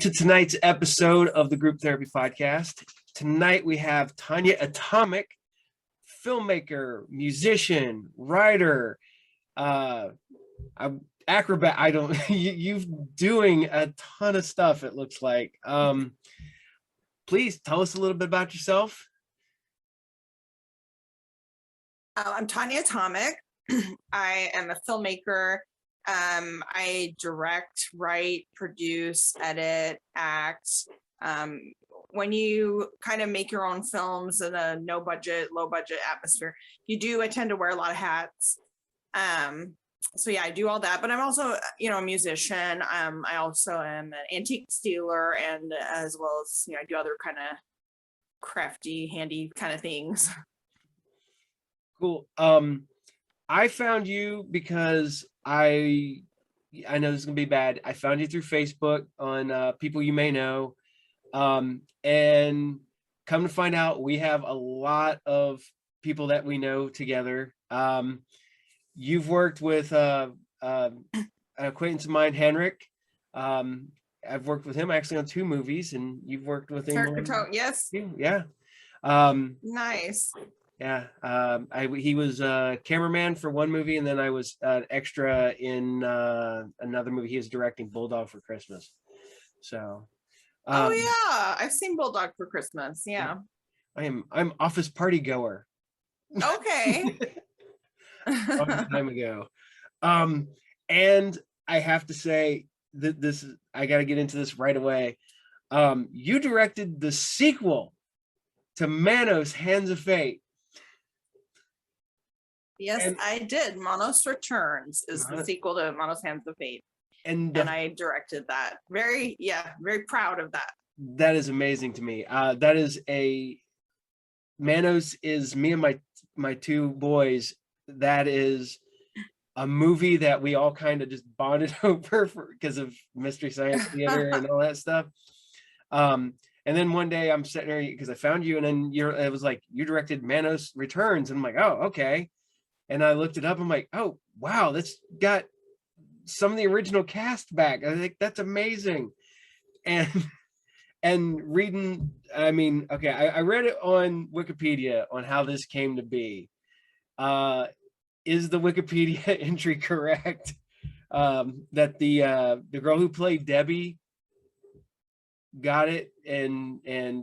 to tonight's episode of the Group Therapy Podcast. Tonight we have Tonjia Atomic, filmmaker, musician, writer, acrobat. I don't. You've doing a ton of stuff. It looks like. Please tell us a little bit about yourself. I'm Tonjia Atomic. I am a filmmaker. I direct, write, produce, edit, act. When you kind of make your own films in a no budget, low budget atmosphere, I tend to wear a lot of hats. So yeah, I do all that, but I'm also, a musician. I also am an antique dealer, and as well as, I do other kind of crafty, handy kind of things. Cool. I found you because I know this is gonna be bad. I found you through Facebook on people you may know, and come to find out, we have a lot of people that we know together. You've worked with an acquaintance of mine, Henrik. I've worked with him actually on 2 movies, and you've worked with him on, yes. Yeah. Nice. Yeah, he was a cameraman for one movie, and then I was an extra in another movie he was directing, Bulldog for Christmas. So, oh yeah, I've seen Bulldog for Christmas. Yeah, I'm office party goer. Okay. A long time ago, and I have to say that I got to get into this right away. You directed the sequel to Manos Hands of Fate. Yes, I did. Manos Returns is the sequel to Manos Hands of Fate. And I directed that. Very proud of that. That is amazing to me. That is Manos is me and my 2 boys. That is a movie that we all kind of just bonded over because of Mystery Science Theater and all that stuff. And then one day I'm sitting there because I found you, and then it was like, you directed Manos Returns, and I'm like, oh, okay. And I looked it up. I'm like, oh, wow, that's got some of the original cast back. I think that's amazing. And reading, I mean, okay, I read it on Wikipedia on how this came to be. Is the Wikipedia entry correct? That the girl who played Debbie got it and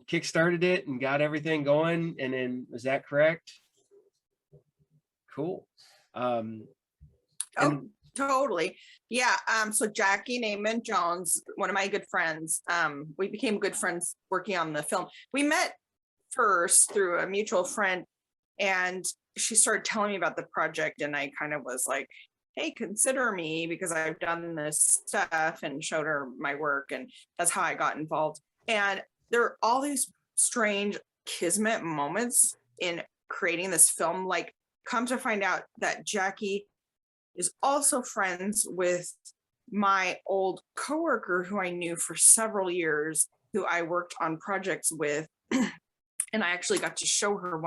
kickstarted it and got everything going, and then, is that correct? Cool. Totally. Yeah. So Jackie Naiman Jones, one of my good friends, we became good friends working on the film. We met first through a mutual friend, and she started telling me about the project, and I kind of was like, hey, consider me, because I've done this stuff, and showed her my work, and that's how I got involved. And there are all these strange kismet moments in creating this film. Like, come to find out that Jackie is also friends with my old coworker who I knew for several years, who I worked on projects with. And I actually got to show her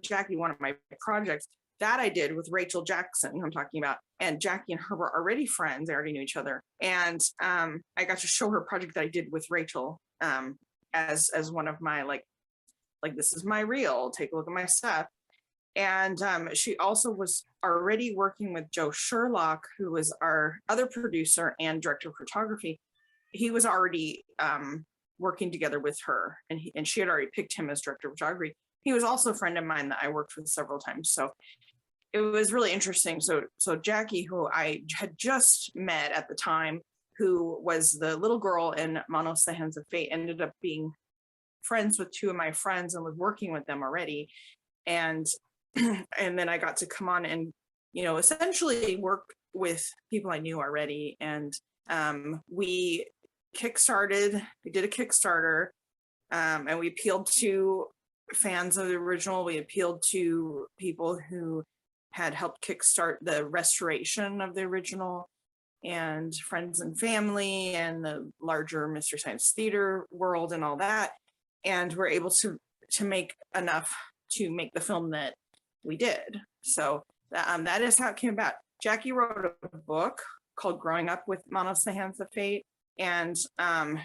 Jackie one of my projects that I did with Rachel Jackson, who I'm talking about. And Jackie and her were already friends. They already knew each other. And I got to show her a project that I did with Rachel as one of my like, this is my reel, take a look at my stuff. And she also was already working with Joe Sherlock, who was our other producer and director of photography. He was already working together with her, and she had already picked him as director of photography. He was also a friend of mine that I worked with several times. So it was really interesting. So Jackie, who I had just met at the time, who was the little girl in Manos the Hands of Fate, ended up being friends with 2 of my friends and was working with them already. And then I got to come on and, essentially work with people I knew already. And we did a Kickstarter, and we appealed to fans of the original. We appealed to people who had helped kickstart the restoration of the original, and friends and family, and the larger Mystery Science Theater world, and all that. And we're able to make enough to make the film that we did. So that is how it came about. Jackie wrote a book called Growing Up with Manos the Hands of Fate. And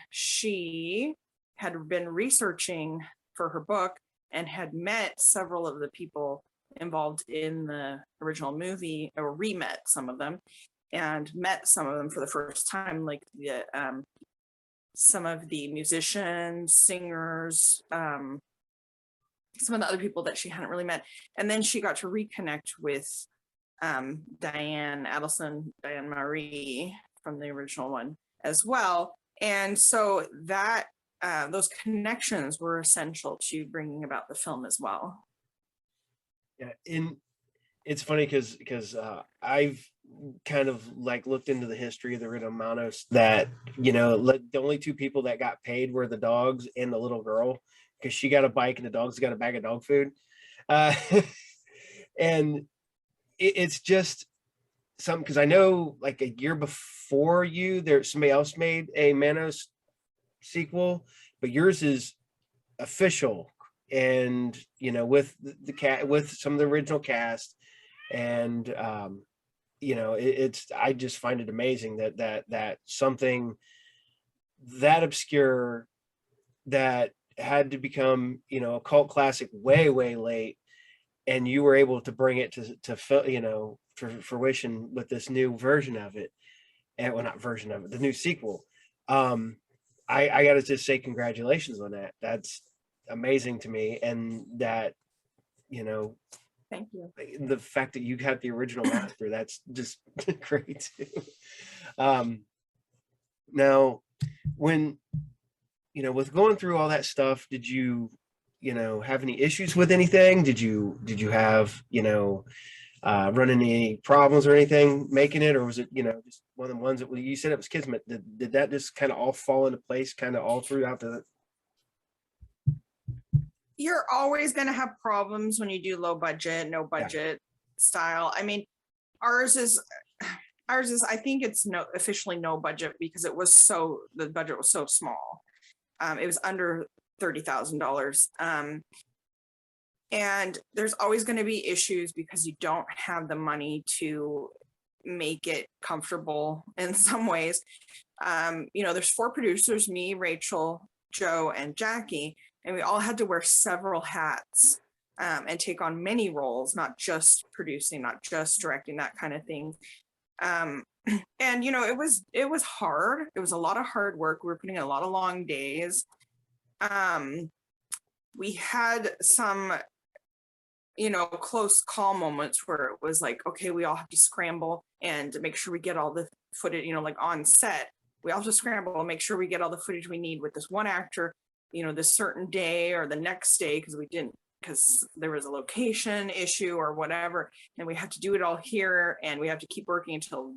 she had been researching for her book and had met several of the people involved in the original movie, or re-met some of them, and met some of them for the first time, like the some of the musicians, singers, some of the other people that she hadn't really met. And then she got to reconnect with Diane Marie from the original one as well. And so that those connections were essential to bringing about the film as well. Yeah, it's funny because I've kind of like looked into the history of the original Manos, that, you know, the only two people that got paid were the dogs and the little girl, because she got a bike and the dogs got a bag of dog food. And it's just something, because I know like a year before you, somebody else made a Manos sequel, but yours is official, and you know, with the cat, with some of the original cast, and you know, it's I just find it amazing that something that obscure, that had to become, you know, a cult classic way late, and you were able to bring it to you know, for fruition with this new version of it, and well, not version of it, the new sequel. I gotta just say congratulations on that. That's amazing to me, and that, you know, Thank you. the fact that you got the original master, that's just great too. Now, when, you know, with going through all that stuff, did you, you know, have any issues with anything? Did you have, you know, run into any problems or anything making it, or was it, you know, just one of the ones that you said it was kismet? Did that just kind of all fall into place kind of all throughout the? You're always going to have problems when you do low budget, no budget style. I mean, ours is, I think it's officially no budget, because the budget was so small. It was under $30,000. And there's always going to be issues because you don't have the money to make it comfortable in some ways. You know, there's 4 producers, me, Rachel, Joe, and Jackie, and we all had to wear several hats and take on many roles, not just producing, not just directing, that kind of thing. And you know, it was hard. It was a lot of hard work. We were putting in a lot of long days. We had some, you know, close call moments where it was like, okay, we all have to scramble and make sure we get all the footage, you know, like on set, we all have to scramble and make sure we get all the footage we need with this one actor, you know, this certain day or the next day, because there was a location issue or whatever, and we have to do it all here, and we have to keep working until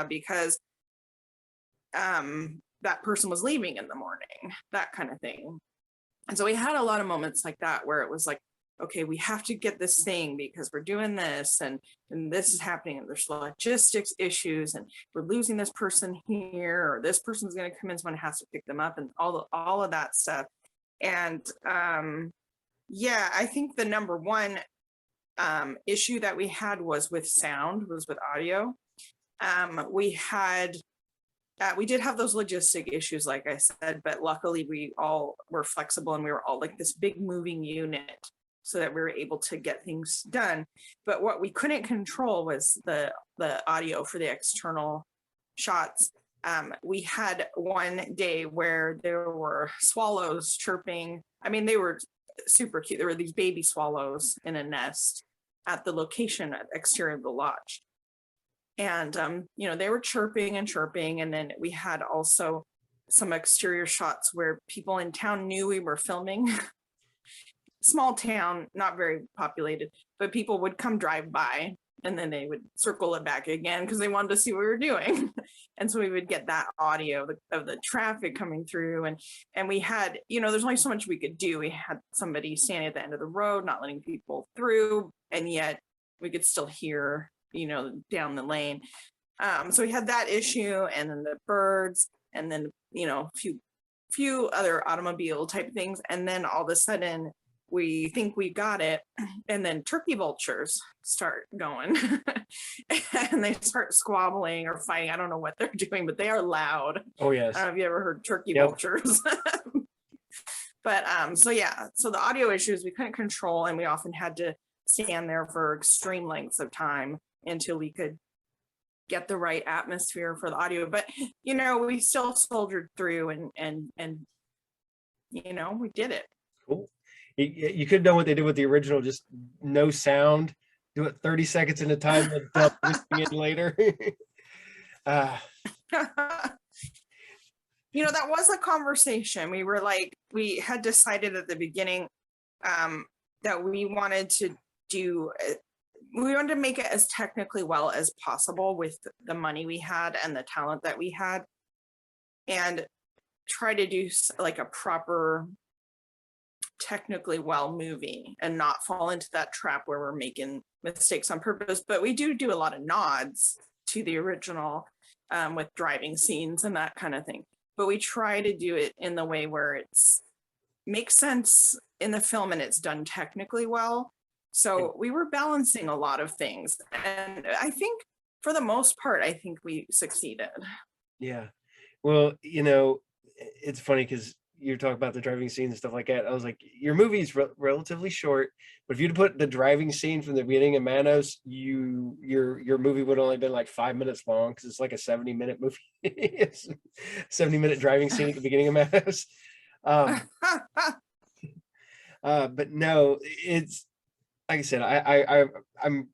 because that person was leaving in the morning, that kind of thing. And so we had a lot of moments like that where it was like, okay, we have to get this thing because we're doing this, and this is happening, and there's logistics issues, and we're losing this person here, or this person's going to come in, someone has to pick them up, and all of that stuff. And yeah, I think the number one issue that we had was with sound, was with audio. We did have those logistic issues, like I said, but luckily we all were flexible, and we were all like this big moving unit, so that we were able to get things done. But what we couldn't control was the audio for the external shots. We had one day where there were swallows chirping. I mean, they were super cute. There were these baby swallows in a nest at the location at the exterior of the lodge. And, you know, they were chirping and chirping. And then we had also some exterior shots where people in town knew we were filming. Small town, not very populated, but people would come drive by, and then they would circle it back again because they wanted to see what we were doing. And so we would get that audio of the traffic coming through. And we had, you know, there's only so much we could do. We had somebody standing at the end of the road, not letting people through, and yet we could still hear, you know, down the lane. So we had that issue, and then the birds, and then, you know, a few other automobile type things. And then all of a sudden, we think we got it, and then turkey vultures start going and they start squabbling or fighting. I don't know what they're doing, but they are loud. Oh I yes. don't know if you ever heard turkey Yep. vultures. But so yeah, so the audio issues we couldn't control, and we often had to stand there for extreme lengths of time until we could get the right atmosphere for the audio. But you know, we still soldiered through, and you know, we did it. Cool. You could have done what they did with the original, just no sound, do it 30 seconds at a time, and dump everything in later. You know, that was a conversation. We were like, we had decided at the beginning that we wanted to make it as technically well as possible with the money we had and the talent that we had, and try to do like a proper technically well movie and not fall into that trap where we're making mistakes on purpose. But we do a lot of nods to the original with driving scenes and that kind of thing. But we try to do it in the way where it's makes sense in the film and it's done technically well. So we were balancing a lot of things, and I think for the most part, I think we succeeded. Yeah. Well, you know, it's funny because you talk about the driving scene and stuff like that. I was like, your movie is relatively short, but if you'd put the driving scene from the beginning of Manos, your movie would only been like 5 minutes long, because it's like a 70-minute movie. It's 70-minute driving scene at the beginning of Manos. But no, it's like I said, I'm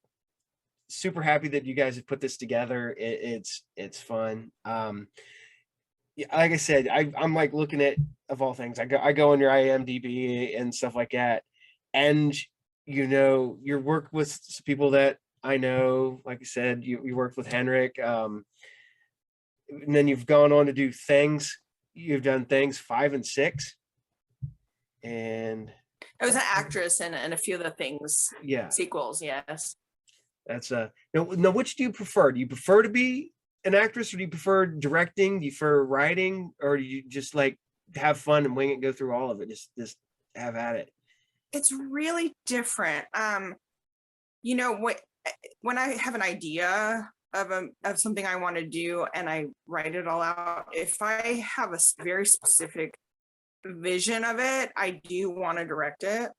super happy that you guys have put this together. It's fun. Yeah, like I said, I'm like looking at, of all things, I go on your IMDb and stuff like that, and you know, your work with people that I know. Like I said, you worked with Henrik, and then you've gone on to do things. You've done things 5 and 6, and I was an actress in a few of the things yeah, sequels. Yes. that's no. Which do you prefer? Do you prefer to be an actress, or do you prefer directing? Do you prefer writing, or do you just like have fun and wing it, go through all of it, just have at it? It's really different. You know, when I have an idea of something I want to do and I write it all out, if I have a very specific vision of it, I do want to direct it.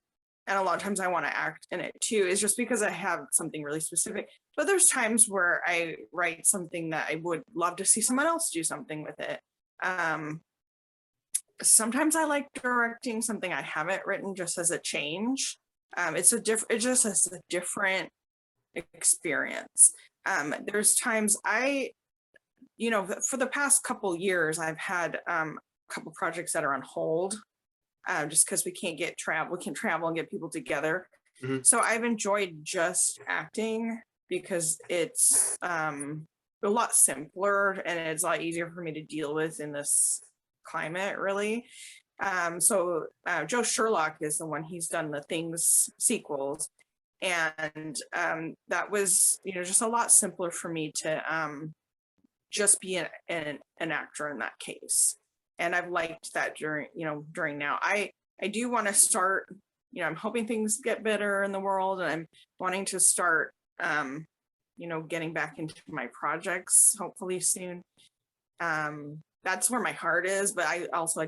And a lot of times I want to act in it too, is just because I have something really specific. But there's times where I write something that I would love to see someone else do something with it. Sometimes I like directing something I haven't written just as a change. It's just as a different experience. There's times you know, for the past couple years, I've had a couple projects that are on hold. Just because we can't travel and get people together. Mhm. So I've enjoyed just acting because it's a lot simpler and it's a lot easier for me to deal with in this climate, really. So Joe Sherlock is the one, he's done the Things sequels. And that was, you know, just a lot simpler for me to just be an actor in that case. And I've liked that during now. I do want to start, you know, I'm hoping things get better in the world, and I'm wanting to start, you know, getting back into my projects hopefully soon. That's where my heart is, but I also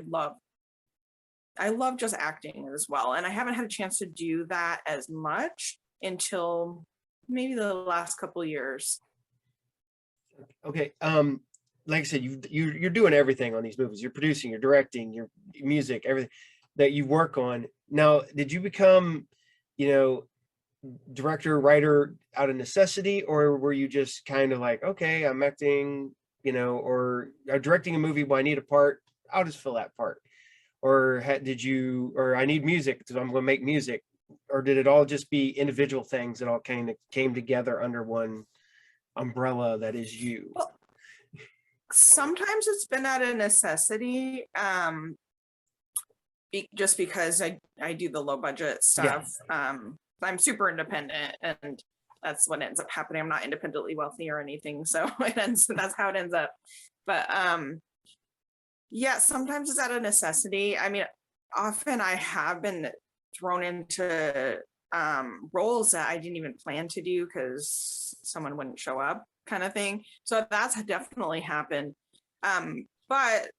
I love just acting as well. And I haven't had a chance to do that as much until maybe the last couple of years. Okay. Like I said, you're doing everything on these movies. You're producing, you're directing, your music, everything that you work on. Now, did you become, you know, director, writer out of necessity, or were you just kind of like, okay, I'm acting, you know, or directing a movie, well, I need a part, I'll just fill that part? Or or I need music, so I'm going to make music? Or did it all just be individual things that all kind of came together under one umbrella that is you? Well, sometimes it's been out of necessity, just because I do the low budget stuff. I'm super independent, and that's what ends up happening. I'm not independently wealthy or anything, so that's how it ends up. But yeah, sometimes it's out of necessity. I mean, often I have been thrown into roles that I didn't even plan to do because someone wouldn't show up, kind of thing. So that's definitely happened. But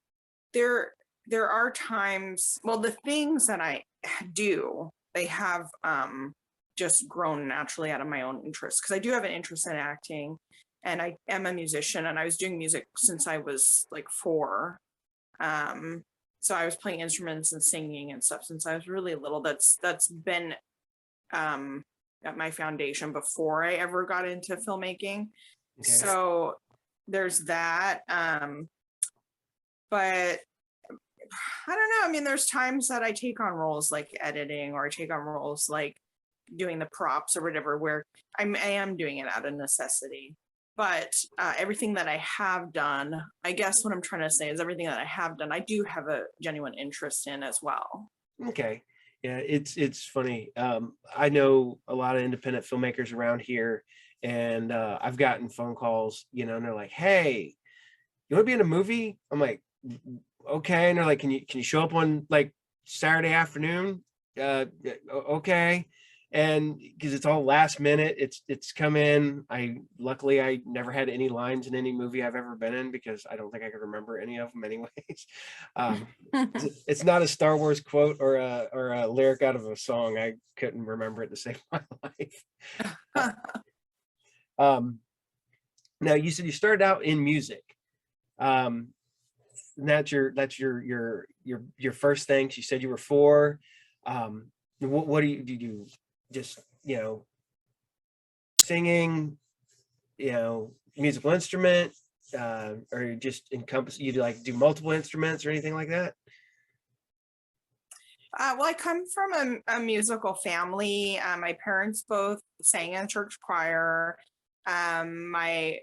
there are times, well, the things that I do, they have just grown naturally out of my own interest, because I do have an interest in acting, and I am a musician, and I was doing music since I was like 4. So I was playing instruments and singing and stuff since I was really little. That's been at my foundation before I ever got into filmmaking. Okay. So there's that. But I don't know. I mean, there's times that I take on roles like editing, or I take on roles like doing the props or whatever, where I am doing it out of necessity. But everything that I have done, I guess what I'm trying to say is everything that I have done, I do have a genuine interest in as well. Okay. Yeah, it's funny. I know a lot of independent filmmakers around here, and I've gotten phone calls, and they're like, "Hey, you want to be in a movie?" I'm like, "Okay." And they're like, "Can you show up on like Saturday afternoon?" Okay. And because it's all last minute, it's come in. Luckily I never had any lines in any movie I've ever been in, because I don't think I could remember any of them anyways. It's not a Star Wars quote or a lyric out of a song. I couldn't remember it to save my life. Now you said you started out in music. And that's your first thing. She said you were 4. What do you do? Just singing, musical instrument, or just encompass, you do multiple instruments or anything like that? Well, I come from a musical family. My parents both sang in church choir. My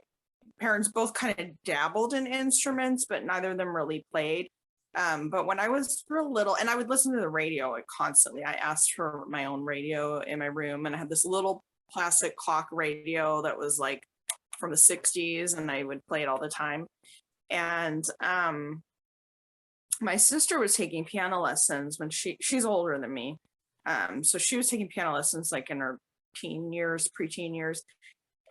parents both kind of dabbled in instruments, but neither of them really played. But when I was real little, and I would listen to the radio constantly, I asked for my own radio in my room, and I had this little plastic clock radio that was like from the 60s, and I would play it all the time. And my sister was taking piano lessons when she's older than me. So she was taking piano lessons like in her preteen years.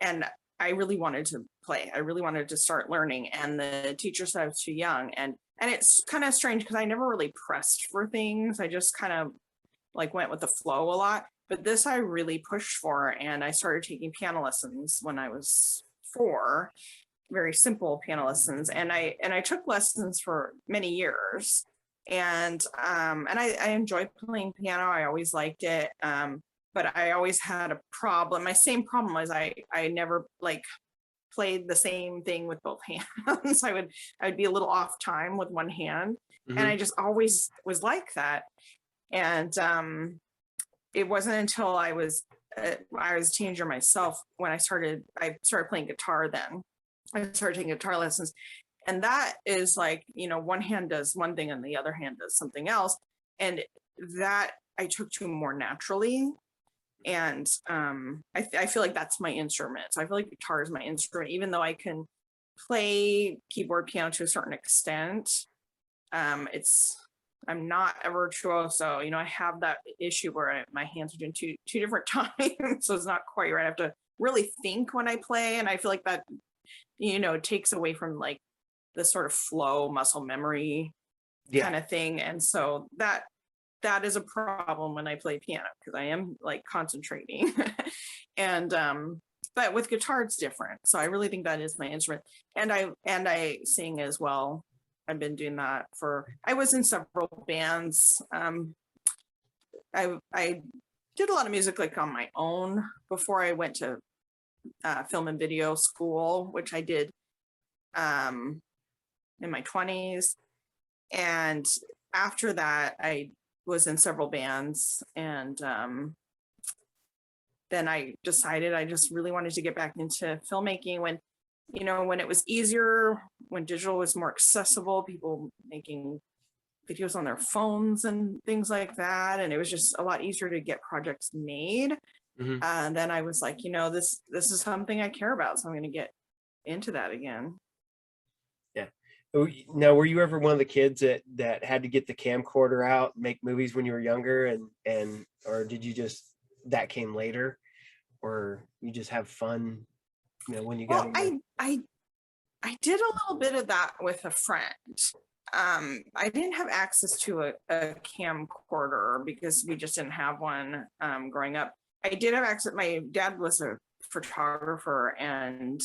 And I really wanted to play. I really wanted to start learning. And the teacher said I was too young. And it's kind of strange because I never really pressed for things. I just kind of like went with the flow a lot. But this I really pushed for. And I started taking piano lessons when I was 4, very simple piano lessons. And I took lessons for many years. And I enjoyed playing piano. I always liked it. But I always had a problem. My same problem was I never like played the same thing with both hands. I would be a little off time with one hand. And I just always was like that. And it wasn't until I was a teenager myself when I started playing guitar then. I started taking guitar lessons. And that is like, one hand does one thing and the other hand does something else. And that I took to more naturally. And I feel like that's my instrument. So I feel like guitar is my instrument, even though I can play keyboard, piano to a certain extent. I'm not a virtuoso. I have that issue where my hands are doing two different times. So it's not quite right. I have to really think when I play. And I feel like that, takes away from like the sort of flow muscle memory kind of thing. And so that is a problem when I play piano, because I am like concentrating. And but with guitar it's different. So I really think that is my instrument. And I sing as well. I've been doing that I was in several bands. I did a lot of music like on my own before I went to film and video school, which I did in my 20s. And after that I was in several bands, and then I decided I just really wanted to get back into filmmaking when it was easier, when digital was more accessible, people making videos on their phones and things like that, and it was just a lot easier to get projects made. And then I was like, this is something I care about, so I'm going to get into that again. Yeah, Now, were you ever one of the kids that had to get the camcorder out, make movies when you were younger, and or did you just that came later, or you just have fun, when you got Well, into? I did a little bit of that with a friend. I didn't have access to a camcorder because we just didn't have one growing up. I did have access. My dad was a photographer, and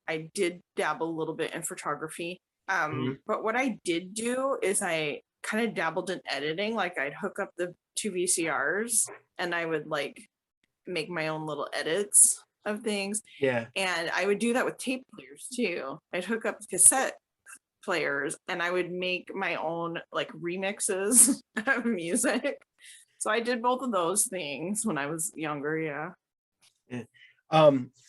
I did dabble a little bit in photography. Mhm. But what I did do is I kind of dabbled in editing. Like I'd hook up the two VCRs and I would like make my own little edits of things. Yeah. And I would do that with tape players too. I'd hook up cassette players and I would make my own like remixes of music. So I did both of those things when I was younger. Yeah. Yeah.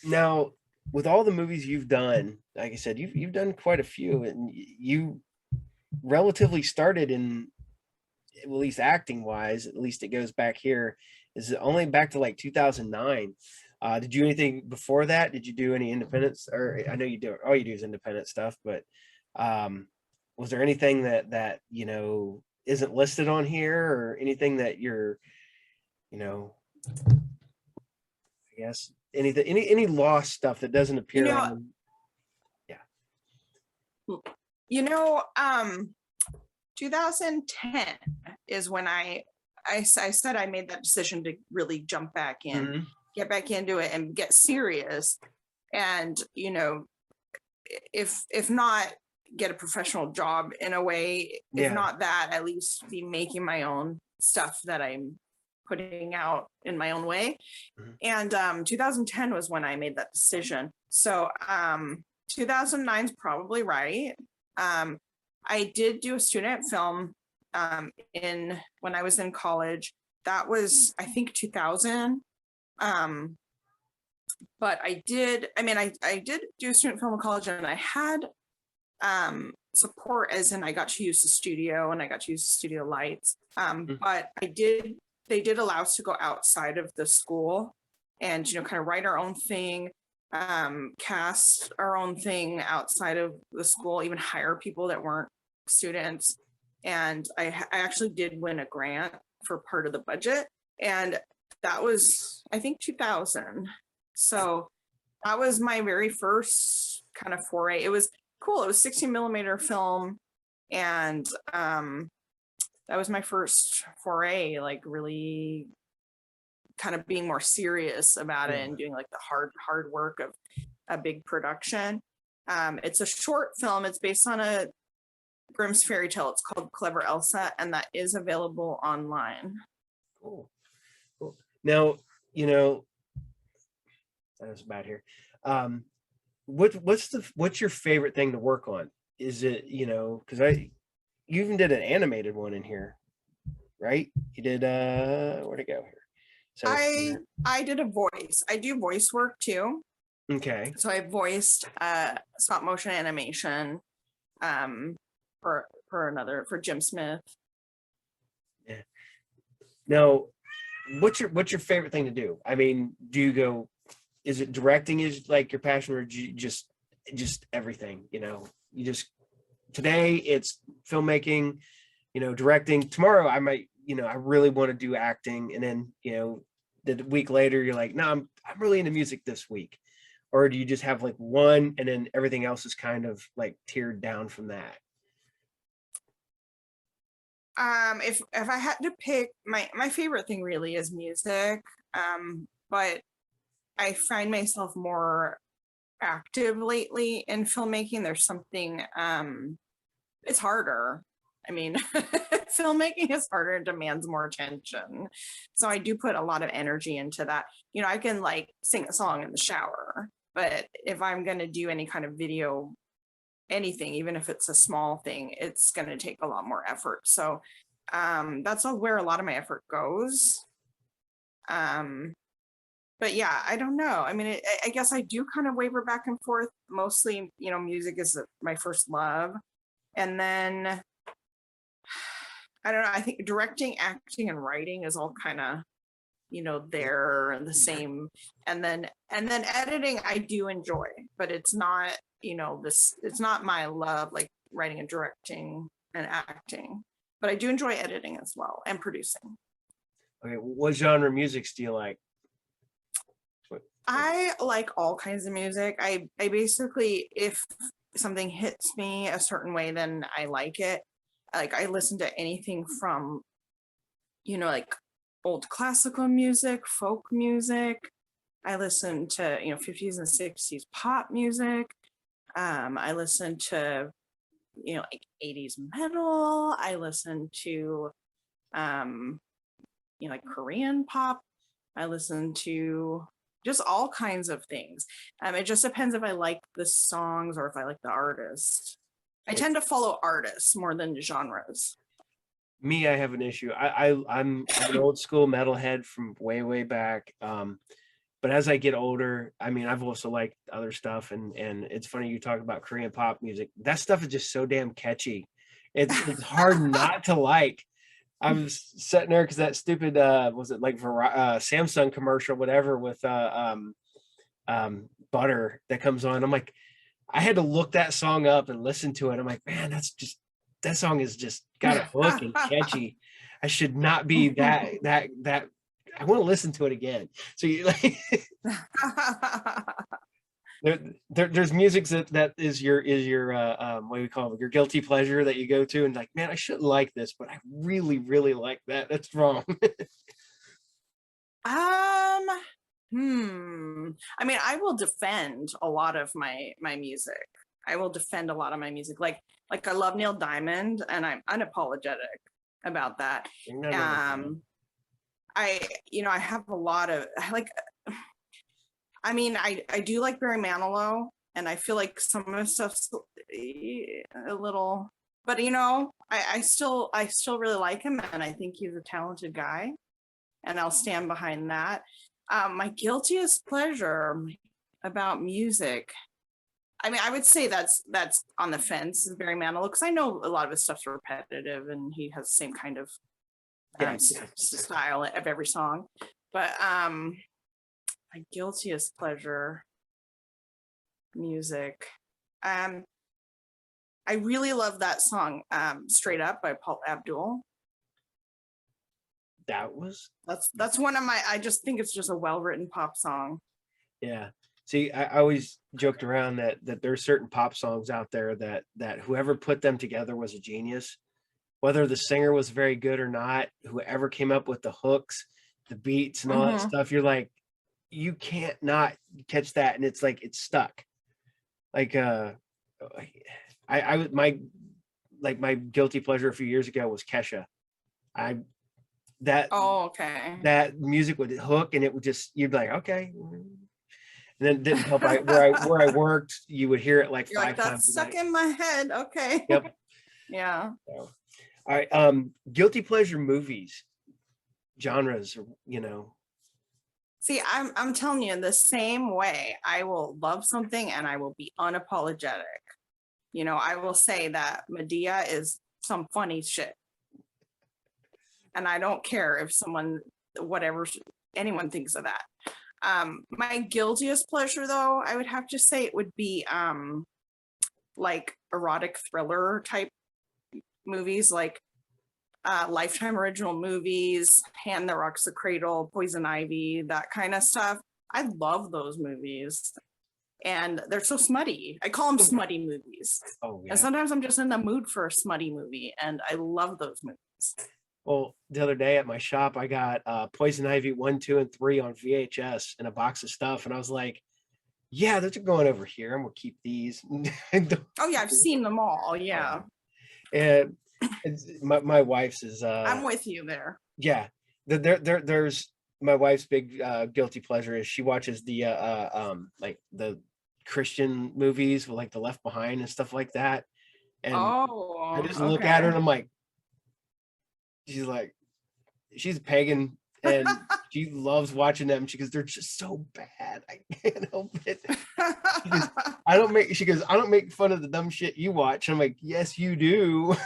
Now, with all the movies you've done, like I said, you've done quite a few, and you relatively started in, at least acting wise, at least it goes back here, is only back to like 2009. Did you do anything before that? Did you do any independence? Or I know you do, all you do is independent stuff, but was there anything that isn't listed on here, or anything that you're, I guess anything, any lost stuff that doesn't You appear know, on? Yeah. you know, 2010 is when I said I made that decision to really jump back in, Mhm. get back into it and get serious. And, if not get a professional job in a way, if Yeah. not that, at least be making my own stuff that I'm putting out in my own way. Mhm. And 2010 was when I made that decision. So 2009 is probably right. I did do a student film in when I was in college. That was, I think, 2000. But I did do a student film in college, and I had support, as in I got to use the studio and I got to use the studio lights. But they did allow us to go outside of the school and, kind of write our own thing, cast our own thing outside of the school, even hire people that weren't students. And I actually did win a grant for part of the budget. And that was, I think, 2000. So that was my very first kind of foray. It was cool. It was 16 millimeter film. And that was my first foray, like really kind of being more serious about it Yeah. and doing like the hard work of a big production. It's a short film. It's based on a Grimm's fairy tale. It's called Clever Elsa, and that is available online. Cool. Cool. Now, you know, that was bad here. What's your favorite thing to work on? Is it, because you even did an animated one in here, right? You did where'd it go here? So I did a voice. I do voice work too. okay. So I voiced stop motion animation for Jim Smith. Yeah. Now, what's your favorite thing to do? I mean, do you go, is it directing is like your passion, or do you just everything, you just, today it's filmmaking, directing. Tomorrow I might, I really want to do acting, and then, the week later you're like, no, I'm really into music this week. Or do you just have like one and then everything else is kind of like tiered down from that? If I had to pick, my favorite thing really is music. But I find myself more active lately in filmmaking. There's something it's harder. I mean, filmmaking is harder and demands more attention. So I do put a lot of energy into that. I can like sing a song in the shower, but if I'm going to do any kind of video, anything, even if it's a small thing, it's going to take a lot more effort. So that's where a lot of my effort goes. But yeah, I don't know. I mean, I guess I do kind of waver back and forth. Mostly, music is my first love. And then I don't know. I think directing, acting, and writing is all kind of they're the same. And then editing I do enjoy, but it's not, it's not my love, like writing and directing and acting, but I do enjoy editing as well and producing. Okay, what genre of music do you like? I like all kinds of music. I basically, if something hits me a certain way, then I like it. Like I listen to anything from, like old classical music, folk music. I listen to, 50s and 60s pop music. I listen to, like 80s metal. I listen to, like Korean pop. I listen to just all kinds of things. It just depends if I like the songs or if I like the artist. I tend to follow artists more than genres. Me, I have an issue. I'm an old school metalhead from way back. But as I get older, I mean, I've also liked other stuff, and it's funny you talk about Korean pop music. That stuff is just so damn catchy. It's hard not to like. I was sitting there because that stupid was it like Samsung commercial, whatever, with Butter that comes on. I'm like, I had to look that song up and listen to it. I'm like, man, that song is just got a hook and catchy. I should not be that I want to listen to it again. So you like there's music that is your what do we call it, your guilty pleasure that you go to and like, man, I shouldn't like this, but I really like that. That's wrong. I mean, I will defend a lot of my music. I will defend a lot of my music. Like I love Neil Diamond, and I'm unapologetic about that. I have a lot of I do like Barry Manilow, and I feel like some of his stuff's a little, but I still really like him, and I think he's a talented guy, and I'll stand behind that. My guiltiest pleasure about music, I mean, I would say that's on the fence, is Barry Manilow, because I know a lot of his stuff's repetitive, and he has the same kind of style of every song. But my guiltiest pleasure music, I really love that song, Straight Up by Paul Abdul. That's one of my, I just think it's just a well-written pop song. Yeah. See, I always joked around that there's certain pop songs out there that whoever put them together was a genius. Whether the singer was very good or not, whoever came up with the hooks, the beats and all that stuff, you're like, you can't not catch that. And it's like, it's stuck. Like, my guilty pleasure a few years ago was Kesha. That music would hook, and it would just, you'd be like, okay. And then it didn't help where I worked, you would hear it like you're 5 times. That's stuck in my head. Okay. Yep. Yeah. So, all right. Guilty pleasure movies, genres, See, I'm telling you, in the same way, I will love something and I will be unapologetic. I will say that Medea is some funny shit. And I don't care if anyone thinks of that. My guiltiest pleasure, though, I would have to say it would be like erotic thriller type movies, like Lifetime original movies, Hand That Rocks the Cradle, Poison Ivy, that kind of stuff. I love those movies. And they're so smutty. I call them smutty movies. Oh, yeah. And sometimes I'm just in the mood for a smutty movie, and I love those movies. Well, the other day at my shop, I got Poison Ivy 1, 2, and 3 on VHS in a box of stuff. And I was like, yeah, those are going over here. I'm going to keep these. Oh, yeah, I've seen them all. Yeah. And my wife's is... I'm with you there. Yeah. There's my wife's big guilty pleasure is she watches the like the Christian movies with like the Left Behind and stuff like that. And I just look at her and I'm like, she's pagan and she loves watching them. She goes, they're just so bad. I can't help it. She goes, I don't make fun of the dumb shit you watch. I'm like, yes, you do.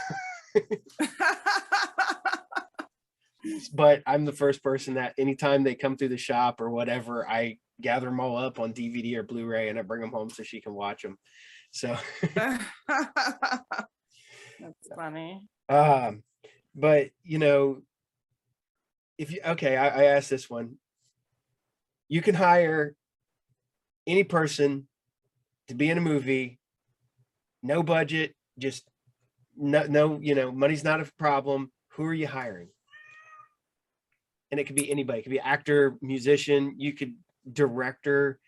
but I'm the first person that anytime they come through the shop or whatever, I gather them all up on DVD or Blu-ray and I bring them home so she can watch them. So That's funny. But you know, if you okay, I asked this one. You can hire any person to be in a movie, no budget, just no, you know, money's not a problem. Who are you hiring? And it could be anybody. It could be actor, musician, you could director,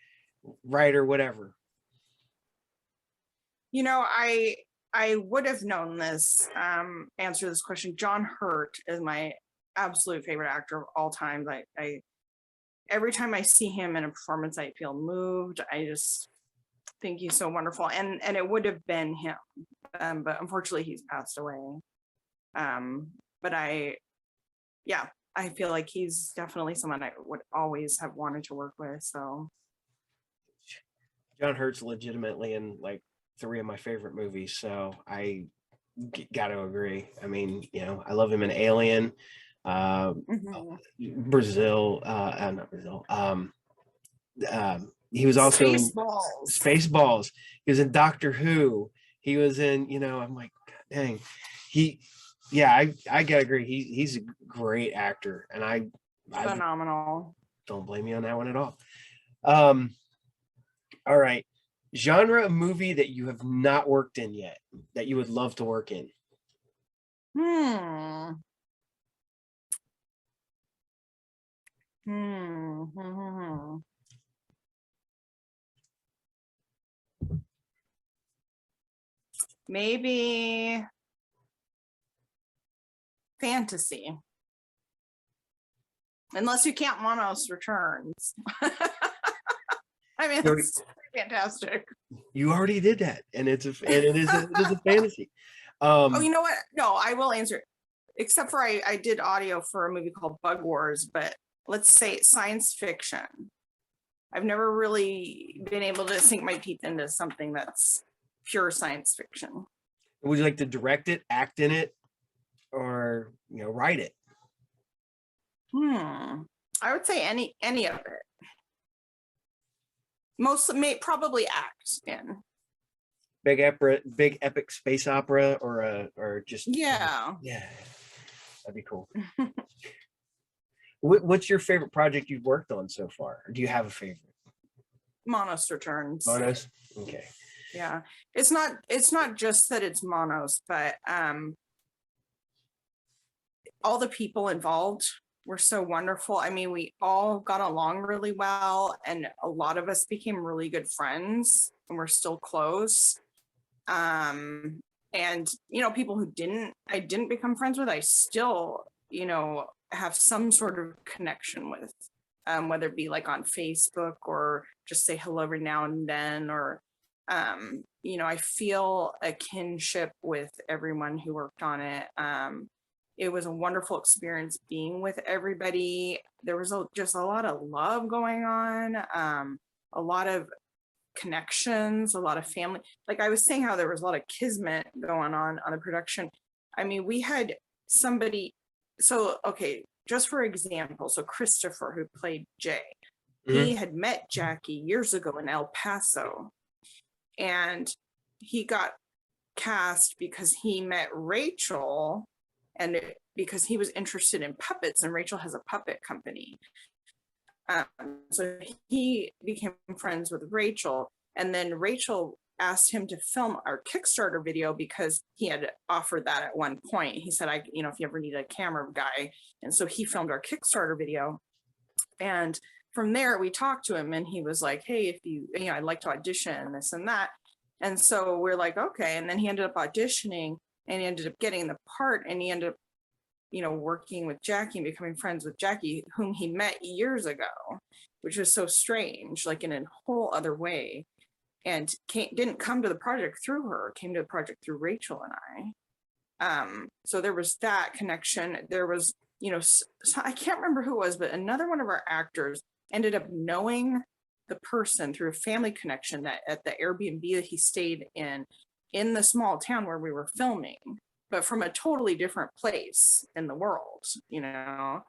writer, whatever. You know, I would have known this answer to this question. John Hurt is my absolute favorite actor of all time. I every time I see him in a performance, I feel moved. I just think he's so wonderful. And it would have been him. But unfortunately he's passed away. But I feel like he's definitely someone I would always have wanted to work with. So John Hurt's legitimately in like 3 of my favorite movies, so I got to agree. I mean, you know, I love him in Alien, Brazil, not Brazil. He was also in Spaceballs. He was in Doctor Who. He was in, you know, I'm like, God dang, I gotta agree. He's a great actor, and I phenomenal. Don't blame me on that one at all. All right. Genre of movie that you have not worked in yet that you would love to work in. Maybe fantasy. Unless you count Manos Returns. I mean, it's fantastic. You already did that, and it is a fantasy. Oh, you know what? No, I will answer. Except for I did audio for a movie called Bug Wars, but let's say science fiction. I've never really been able to sink my teeth into something that's pure science fiction. Would you like to direct it, act in it, or write it? I would say any of it. Probably act in. Big epic space opera, or just yeah, that'd be cool. What's your favorite project you've worked on so far? Or do you have a favorite? Manos Returns. Manos, okay. Yeah, it's not just that it's Manos, but all the people involved were so wonderful. I mean, we all got along really well, and a lot of us became really good friends, and we're still close. And people who I didn't become friends with, I still have some sort of connection with, whether it be like on Facebook or just say hello every now and then, or I feel a kinship with everyone who worked on it. It was a wonderful experience being with everybody. There was just a lot of love going on, a lot of connections, a lot of family. Like I was saying, how there was a lot of kismet going on the production. I mean, we had somebody. So, okay, just for example, so Christopher, who played Jay, he had met Jackie years ago in El Paso, and he got cast because he met Rachel, and because he was interested in puppets, and Rachel has a puppet company. So he became friends with Rachel, and then Rachel asked him to film our Kickstarter video because he had offered that at one point. He said, if you ever need a camera guy. And so he filmed our Kickstarter video. And from there, we talked to him, and he was like, hey, if I'd like to audition, this and that. And so we're like, okay. And then he ended up auditioning, and he ended up getting the part, and he ended up working with Jackie and becoming friends with Jackie, whom he met years ago, which was so strange, like in a whole other way. And didn't come to the project through her, came to the project through Rachel and I. So there was that connection. There was, I can't remember who it was, but another one of our actors ended up knowing the person through a family connection that at the Airbnb that he stayed in the small town where we were filming. but from a totally different place in the world, you know?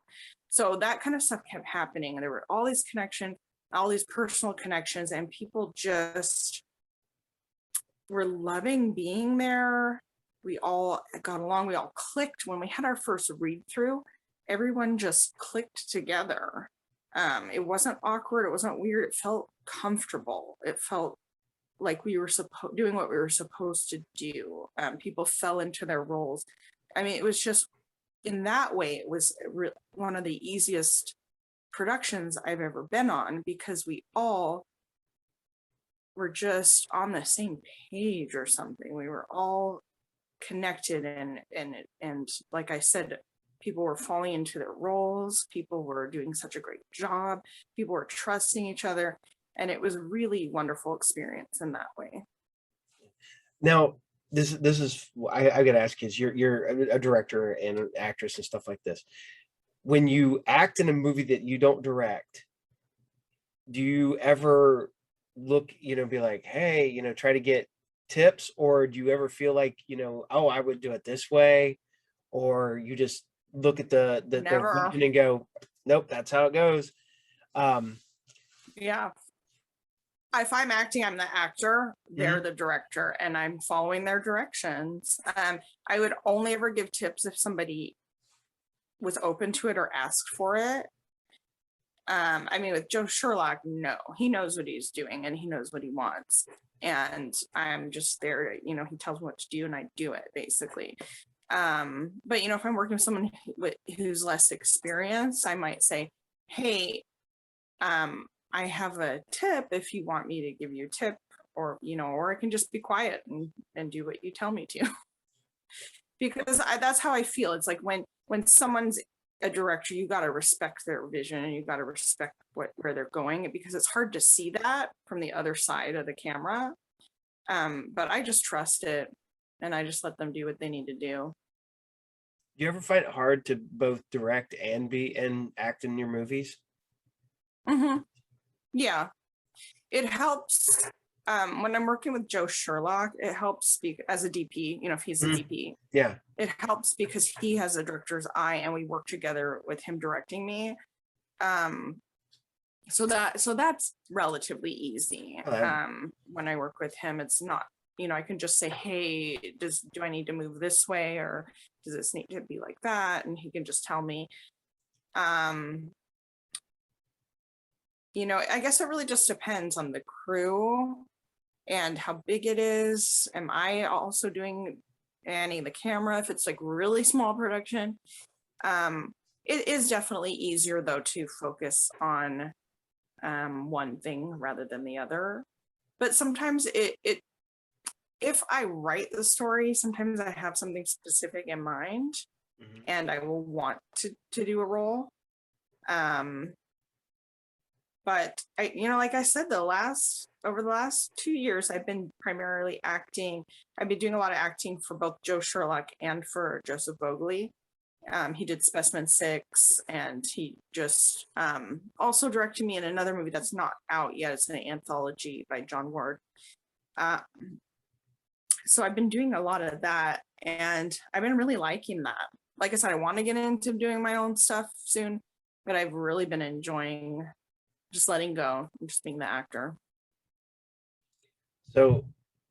So that kind of stuff kept happening. There were all these connections, all these personal connections, and people just were loving being there. We all got along, we all clicked. When we had our first read through, everyone just clicked together. It wasn't awkward, it wasn't weird, it felt comfortable. It felt like we were doing what we were supposed to do. People fell into their roles. I mean, it was just, in that way, it was one of the easiest productions I've ever been on, because we all were just on the same page or something. We were all connected, and like I said, people were falling into their roles. People were doing such a great job. People were trusting each other, and it was a really wonderful experience in that way. Now, this is I got to ask you, is you're a director and an actress and stuff like this. When you act in a movie that you don't direct, do you ever look, be like, hey, try to get tips, or do you ever feel like, oh, I would do it this way, or you just look at the Never. vision and go, nope, that's how it goes? Yeah. If I'm acting, I'm the actor, they're the director, and I'm following their directions. I would only ever give tips if somebody was open to it or asked for it. I mean, with Joe Sherlock, no, he knows what he's doing and he knows what he wants. And I'm just there, he tells me what to do and I do it, basically. But, if I'm working with someone who's less experienced, I might say, hey, I have a tip if you want me to give you a tip, or, or I can just be quiet and do what you tell me to. Because that's how I feel. It's like when someone's a director, you got to respect their vision and you got to respect where they're going, because it's hard to see that from the other side of the camera. But I just trust it and I just let them do what they need to do. Do you ever find it hard to both direct and act in your movies? Yeah, it helps. When I'm working with Joe Sherlock, it helps speak as a DP, if he's a DP. Yeah. It helps because he has a director's eye and we work together with him directing me. So that's relatively easy. When I work with him, it's not, I can just say, hey, do I need to move this way, or does this need to be like that? And he can just tell me. I guess it really just depends on the crew and how big it is. Am I also doing any of the camera if it's like really small production? It is definitely easier though to focus on one thing rather than the other. But sometimes if I write the story, sometimes I have something specific in mind and I will want to do a role. But I, like I said, over the last 2 years, I've been primarily acting. I've been doing a lot of acting for both Joe Sherlock and for Joseph Bogley. He did Specimen 6, and he just also directed me in another movie that's not out yet. It's an anthology by John Ward. So I've been doing a lot of that, and I've been really liking that. Like I said, I want to get into doing my own stuff soon, but I've really been enjoying just letting go and just being the actor. So,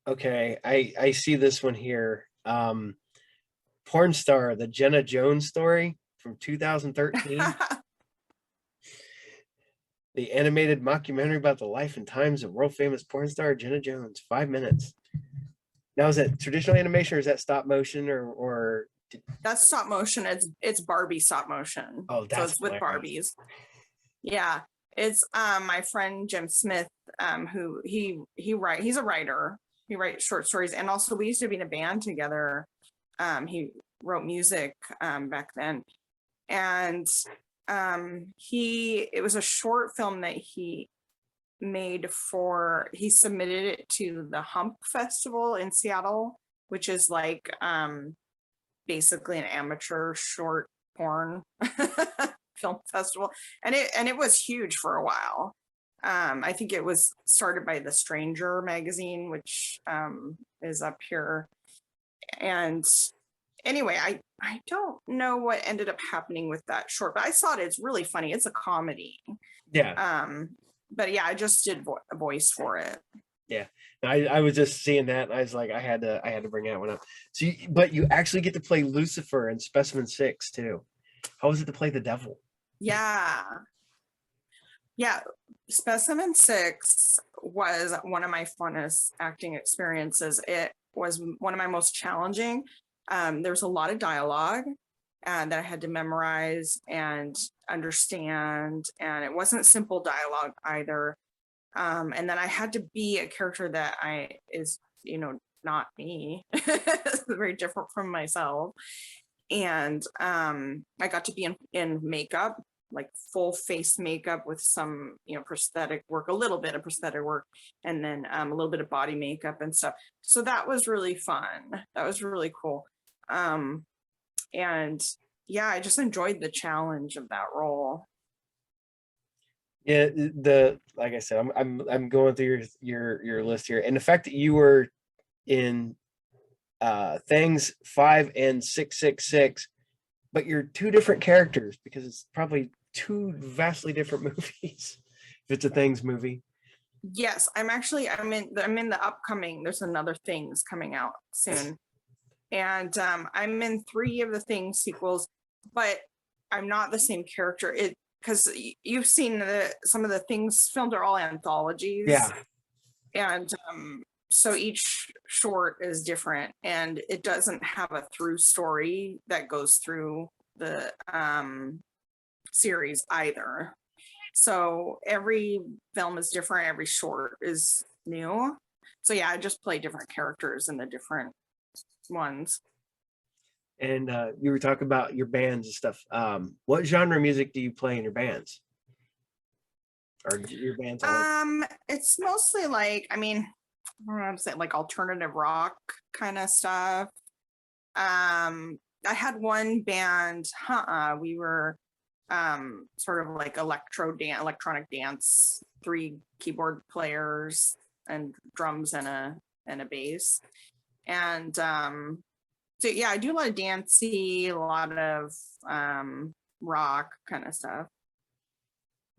okay, I see this one here. Porn Star, the Jenna Jones story from 2013. The animated mockumentary about the life and times of world famous porn star Jenna Jones, 5 minutes. Now, is that traditional animation or is that stop motion or? That's stop motion. It's Barbie stop motion. Oh, that's so it's with Barbies. Yeah, it's my friend Jim Smith, who he's a writer. He writes short stories, and also we used to be in a band together. He wrote music back then, and it was a short film that he made he submitted it to the Hump Festival in Seattle, which is like basically an amateur short porn film festival, and it was huge for a while. I think it was started by The Stranger magazine, which is up here, and anyway, I don't know what ended up happening with that short, but I saw it. It's really funny. It's a comedy. Yeah. But yeah, I just did a voice for it. Yeah. I was just seeing that and I was like, I had to bring that one up. So but you actually get to play Lucifer in Specimen 6 too. How was it to play the devil? Yeah. Yeah. Specimen 6 was one of my funnest acting experiences. It was one of my most challenging. There's a lot of dialogue that I had to memorize and understand, and it wasn't simple dialogue either. And then I had to be a character that is not me, very different from myself. And I got to be in makeup, like full face makeup with some prosthetic work, a little bit of prosthetic work, and then a little bit of body makeup and stuff. So that was really fun. That was really cool. And yeah, I just enjoyed the challenge of that role. Yeah, like I said, I'm going through your list here, and the fact that you were in Things 5 and 666, but you're two different characters because it's probably two vastly different movies. If it's a Things movie. Yes, I'm in the upcoming. There's another Things coming out soon, and I'm in 3 of the Things sequels, but I'm not the same character. It because you've seen some of the Things filmed are all anthologies. Yeah. And so each short is different, and it doesn't have a through story that goes through the series either. So every film is different, every short is new. So yeah, I just play different characters in the different ones. And you were talking about your bands and stuff. What genre of music do you play in your bands? Or your bands? It's mostly like, I don't know what I'm saying, like alternative rock kind of stuff. I had one band, we were sort of like electronic dance, 3 keyboard players and drums and a bass. And so yeah, I do a lot of dancey, a lot of rock kind of stuff.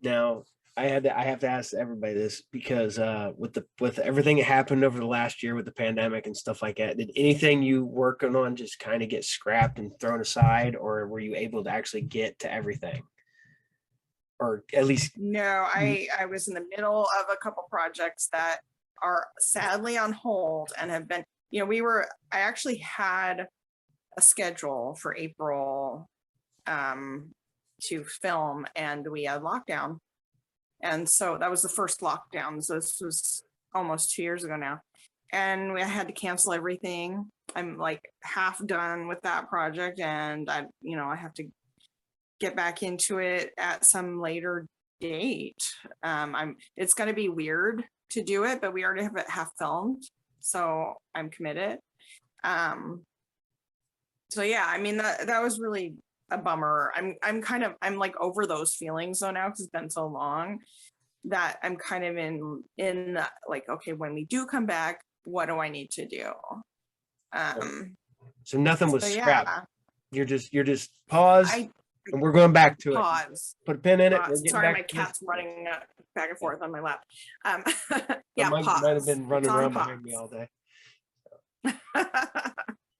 Now, I have to ask everybody this because with everything that happened over the last year with the pandemic and stuff like that, did anything you working on just kind of get scrapped and thrown aside, or were you able to actually get to everything? Or at least No, I was in the middle of a couple projects that are sadly on hold and have been, I actually had a schedule for April to film, and we had lockdown. And so that was the first lockdown. So this was almost 2 years ago now. And we had to cancel everything. I'm like half done with that project, and I have to get back into it at some later date. It's going to be weird to do it, but we already have it half filmed, so I'm committed. So yeah, that was really a bummer. I'm like over those feelings though now, because it's been so long that I'm kind of in like, okay, when we do come back, what do I need to do? So nothing was scrapped. Yeah. You're just paused, and we're going back to pause. It. Put a pin in it. Sorry, my cat's running back and forth on my lap. Yeah, might have been running around behind me all day.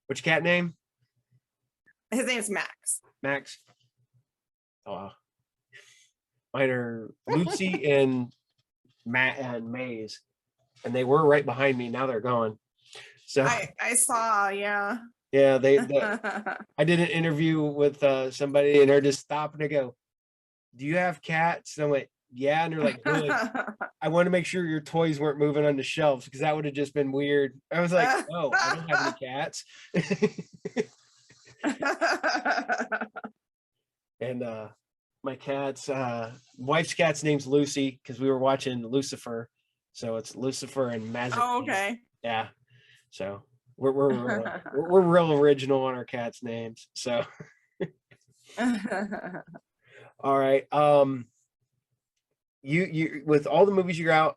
What's your cat name? His name is Max. Max. Oh, mine are Lucy and Matt and Maze, and they were right behind me. Now they're gone. So I saw, yeah. Yeah, I did an interview with somebody, and they're just stopping to go, "Do you have cats?" And I went, "Yeah," and they're like, "Good." I want to make sure your toys weren't moving on the shelves because that would have just been weird. I was like, "No, I don't have any cats." And my cat's wife's cat's name's Lucy because we were watching Lucifer, so it's Lucifer and Magic. Oh, okay. Yeah, so we're real original on our cats' names. So, all right. You with all the movies you're out,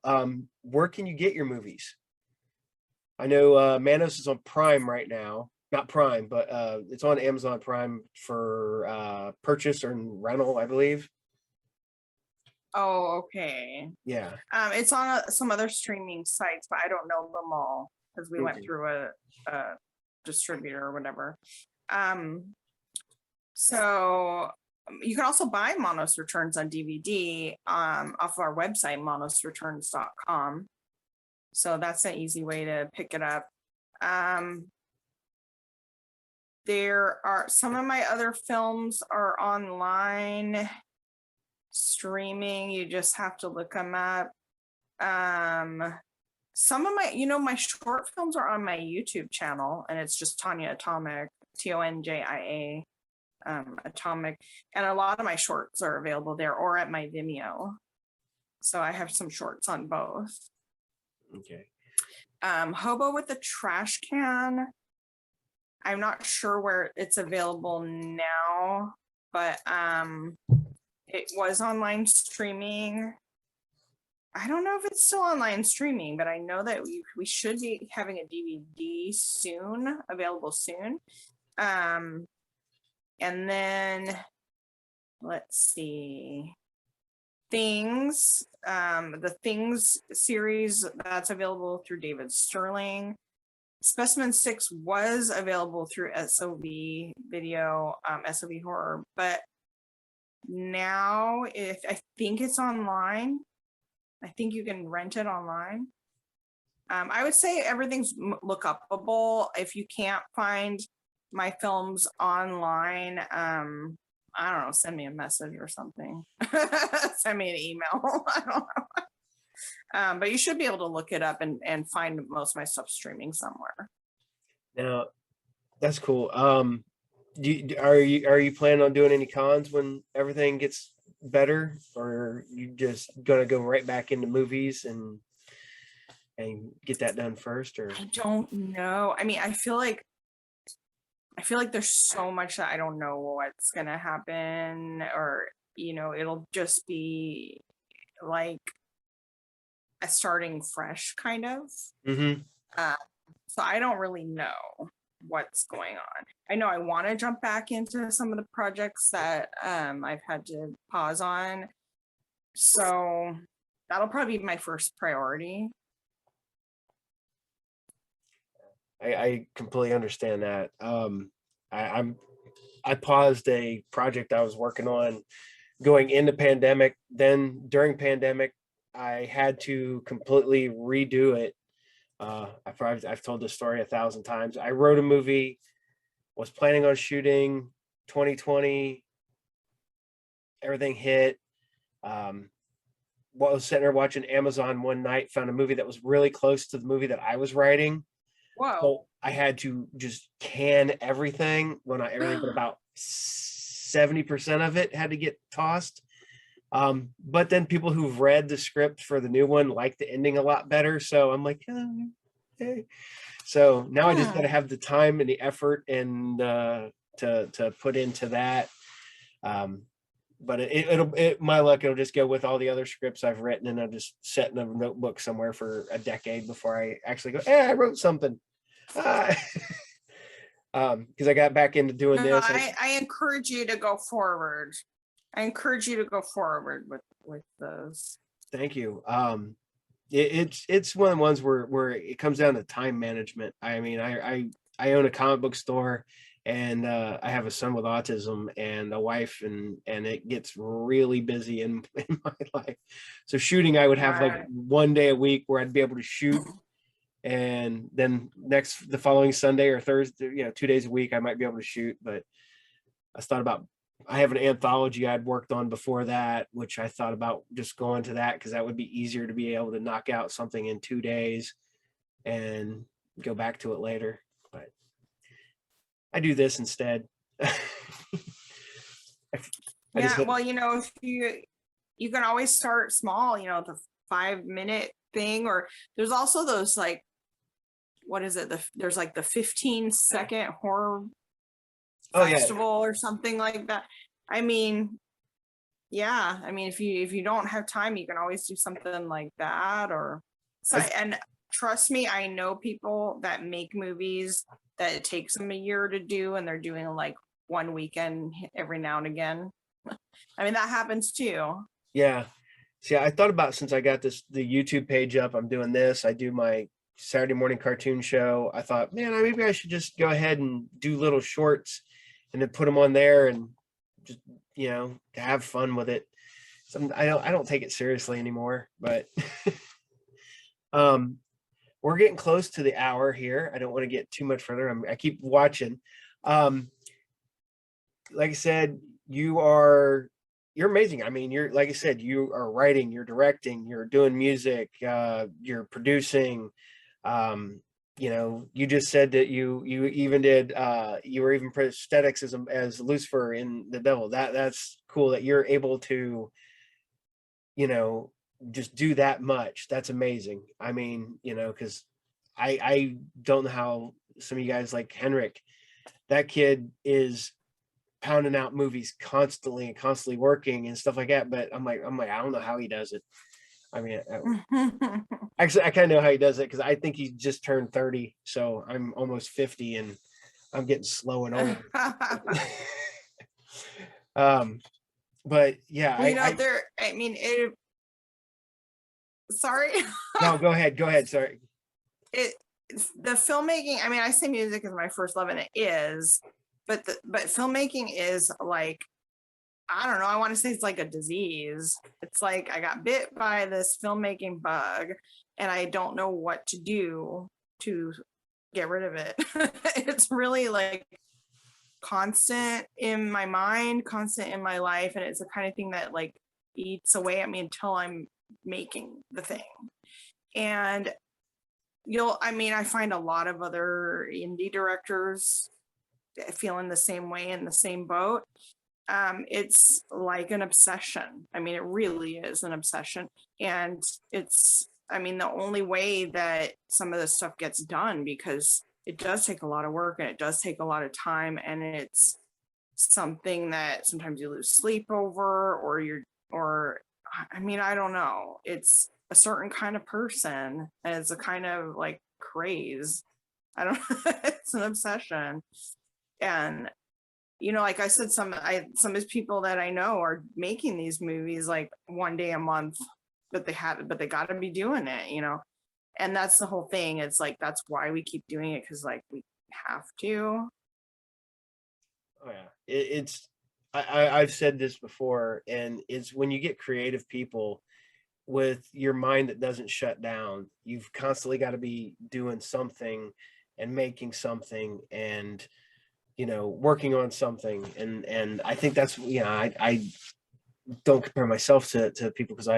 where can you get your movies? I know Manos is on Prime right now. not Prime, but it's on Amazon Prime for purchase or rental, I believe. Oh, okay. Yeah. It's on some other streaming sites, but I don't know them all because we went Okay. through a distributor or whatever. So you can also buy Manos Returns on DVD off of our website, manosreturns.com. So that's an easy way to pick it up. There are some of my other films are online streaming. You just have to look them up. Some of my, my short films are on my YouTube channel, and it's just Tonjia Atomic, Tonjia Atomic, and a lot of my shorts are available there or at my Vimeo. So I have some shorts on both. Okay. Hobo with the Trash Can. I'm not sure where it's available now, but it was online streaming. I don't know if it's still online streaming, but I know that we should be having a DVD soon, available soon. And then let's see. Things, the Things series, that's available through David Sterling. Specimen 6 was available through SOV Video, SOV Horror, but now I think it's online. I think you can rent it online. I would say everything's look upable. If you can't find my films online, I don't know, send me a message or something. Send me an email. I don't know. But you should be able to look it up and find most of my stuff streaming somewhere. Now, that's cool. Are you planning on doing any cons when everything gets better, or are you just gonna go right back into movies and get that done first? Or I don't know. I mean, I feel like there's so much that I don't know what's gonna happen, or it'll just be like a starting fresh kind of. Mm-hmm. So I don't really know what's going on. I know I want to jump back into some of the projects that I've had to pause on. So that'll probably be my first priority. I completely understand that. I paused a project I was working on going into pandemic. Then during pandemic, I had to completely redo it. I've told this story 1,000 times. I wrote a movie, was planning on shooting 2020. Everything hit. While I was sitting there watching Amazon one night, found a movie that was really close to the movie that I was writing. Whoa. So I had to just can everything everything but about 70% of it had to get tossed. But then people who've read the script for the new one like the ending a lot better. So I'm like, okay. So now I just got to have the time and the effort and to put into that. But my luck, it'll just go with all the other scripts I've written, and I'll just set in a notebook somewhere for a decade before I actually go, I wrote something. Because I got back into doing this. I encourage you to go forward. I encourage you to go forward with those. Thank you. It's one of the ones where it comes down to time management. I mean, I own a comic book store, and I have a son with autism and a wife, and it gets really busy in my life. So shooting, I would have like one day a week where I'd be able to shoot, and then the following Sunday or Thursday, 2 days a week, I might be able to shoot. But I have an anthology I'd worked on before that, which I thought about just going to that because that would be easier to be able to knock out something in 2 days and go back to it later. But I do this instead. Well, if you can always start small, the 5-minute thing, or there's also those like, what is it? There's like the 15-second horror festival or something like that. I mean, if you don't have time, you can always do something like that. And trust me, I know people that make movies that it takes them a year to do, and they're doing like one weekend every now and again. I mean, that happens too. Yeah. See, I thought about, since I got the YouTube page up, I'm doing this. I do my Saturday morning cartoon show. I thought, man, maybe I should just go ahead and do little shorts and then put them on there and just, have fun with it. So I don't take it seriously anymore, but we're getting close to the hour here. I don't want to get too much further. I keep watching. Like I said, you're amazing. I mean, like I said, you are writing, you're directing, you're doing music, you're producing. You just said that you even did you were even prosthetics as Lucifer in The Devil. That's cool that you're able to, just do that much. That's amazing. I mean, because I don't know how some of you guys, like Henrik, that kid is pounding out movies constantly and constantly working and stuff like that. But I'm like, I don't know how he does it. I mean, actually, I kind of know how he does it, because I think he just turned 30, so I'm almost 50, and I'm getting slow and old. But yeah, sorry. No, go ahead. Sorry. The filmmaking, I mean, I say music is my first love, and it is, but filmmaking is like, I don't know, I want to say it's like a disease. It's like I got bit by this filmmaking bug, and I don't know what to do to get rid of it. It's really like constant in my mind, constant in my life, and it's the kind of thing that like eats away at me until I'm making the thing. And I find a lot of other indie directors feeling the same way, in the same boat. It's like an obsession. I mean, it really is an obsession. And the only way that some of this stuff gets done, because it does take a lot of work and it does take a lot of time, and it's something that sometimes you lose sleep over, I don't know. It's a certain kind of person, and it's a kind of like craze. I don't it's an obsession. And like I said, some of these people that I know are making these movies like one day a month, but they got to be doing it, and that's the whole thing. It's like, that's why we keep doing it, because like we have to. Oh yeah, I've said this before, and it's when you get creative people with your mind that doesn't shut down, you've constantly got to be doing something and making something and working on something. And I think that's, I don't compare myself to people, because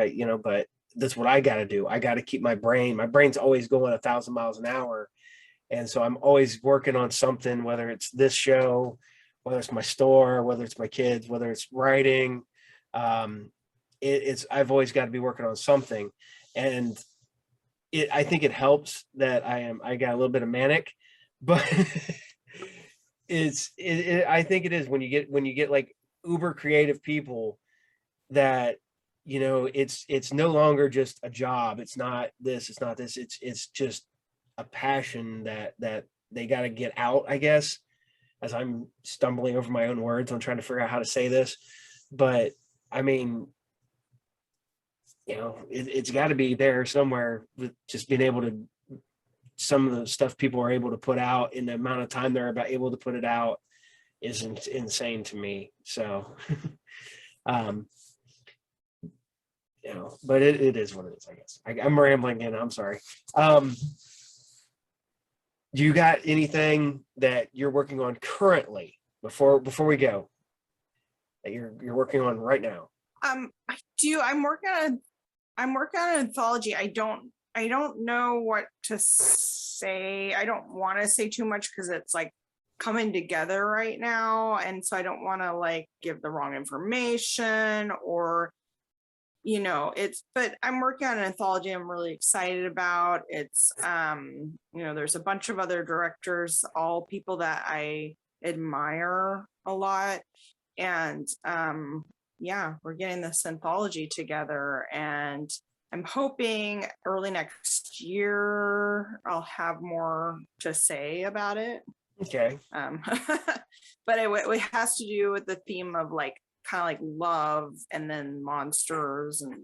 but that's what I got to do. I got to keep my brain's always going 1,000 miles an hour. And so I'm always working on something, whether it's this show, whether it's my store, whether it's my kids, whether it's writing. I've always got to be working on something. And I think it helps that I got a little bit of manic, but I think it is when you get like uber creative people that, it's no longer just a job. It's not this, it's just a passion that they got to get out, I guess, as I'm stumbling over my own words. I'm trying to figure out how to say this, but I mean, it's got to be there somewhere, with just being able to, some of the stuff people are able to put out in the amount of time they're able to put it out is insane to me. So, but it is what it is, I guess. I'm rambling and I'm sorry. Do you got anything that you're working on currently before we go, that you're working on right now? I do. I'm working on an anthology. I don't know what to say. I don't want to say too much, because it's like coming together right now, and so I don't want to like give the wrong information, or but I'm working on an anthology I'm really excited about. It's there's a bunch of other directors, all people that I admire a lot, and we're getting this anthology together, and I'm hoping early next year I'll have more to say about it. Okay. But it has to do with the theme of like kind of like love and then monsters and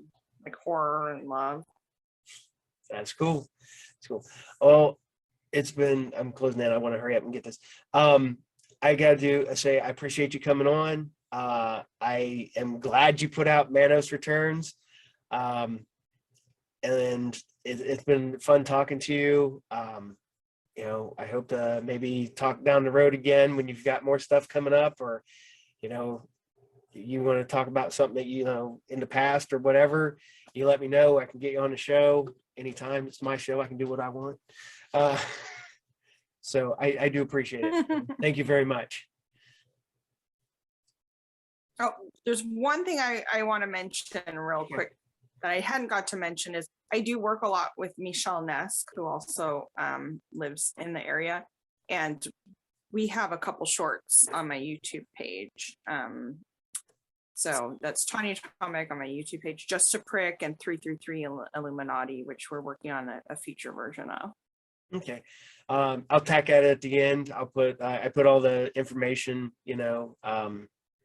like horror and love. That's cool. That's cool. Well, I'm closing in. I want to hurry up and get this. I gotta say I appreciate you coming on. I am glad you put out Manos Returns. And it's been fun talking to you. I hope to maybe talk down the road again when you've got more stuff coming up, or, you want to talk about something that, in the past or whatever, you let me know. I can get you on the show anytime. It's my show. I can do what I want. So I do appreciate it. Thank you very much. Oh, there's one thing I want to mention real quick that I hadn't got to mention is I do work a lot with Michelle Nesk, who also lives in the area. And we have a couple shorts on my YouTube page. So that's Tonjia Comic on my YouTube page, Just a Prick and 333 Illuminati, which we're working on a feature version of. Okay. I'll tack at it at the end. I'll put I put all the information, your